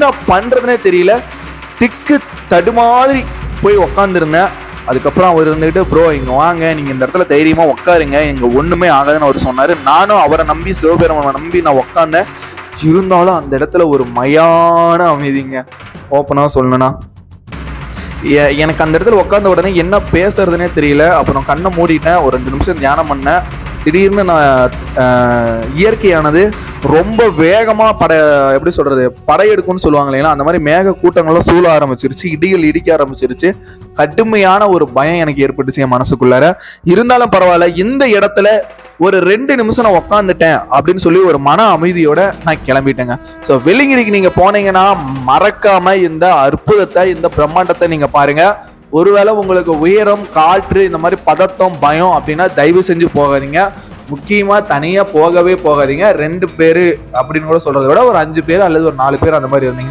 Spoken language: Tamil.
என்ன பண்றதுனே தெரியல, திக்கு தடுமாறி போய் உக்காந்துருந்தேன். அதுக்கப்புறம் அவர் இருந்துகிட்டு, ப்ரோ இங்க வாங்க, நீங்க இந்த இடத்துல தைரியமா உட்காருங்க, எங்க ஒண்ணுமே ஆகாதுன்னு அவர் சொன்னாரு. நானும் அவரை நம்பி, சிவபெருமானை நம்பி நான் உட்காந்தேன். இருந்தாலும் அந்த இடத்துல ஒரு மயான அமைதிங்க. ஓப்பனா சொல்லணும்னா எனக்கு அந்த இடத்துல உட்காந்த உடனே என்ன பேசுறதுனே தெரியல. அப்புறம் கண்ணை மூடிட்டேன், ஒரு 5 நிமிஷம் தியானம் பண்ணேன். திடீர்னு நான் இயற்கையானது ரொம்ப வேகமா எப்படி சொல்றது, படையெடுக்கும்னு சொல்லுவாங்க இல்லைங்களா, அந்த மாதிரி மேக கூட்டங்கள்லாம் சூழ ஆரம்பிச்சிருச்சு, இடிகள் இடிக்க ஆரம்பிச்சிருச்சு. கடுமையான ஒரு பயம் எனக்கு ஏற்பட்டுச்சு என் மனசுக்குள்ளார. இருந்தாலும் பரவாயில்ல, இந்த இடத்துல ஒரு 2 நிமிஷம் நான் உட்காந்துட்டேன் அப்படின்னு சொல்லி ஒரு மன அமைதியோட நான் கிளம்பிட்டேங்க. ஸோ வெள்ளிங்கிரிக்கு நீங்க போனீங்கன்னா மறக்காம இந்த அற்புதத்தை, இந்த பிரம்மாண்டத்தை நீங்க பாருங்க. ஒருவேளை உங்களுக்கு உயரம், காற்று, இந்த மாதிரி பதட்டம், பயம் அப்படின்னா தயவு செஞ்சு போகாதீங்க. முக்கியமா தனியா போகவே போகாதீங்க. 2 பேரு அப்படின்னு கூட சொல்றதை விட ஒரு 5 பேர் அல்லது ஒரு 4 பேர் அந்த மாதிரி இருந்தீங்க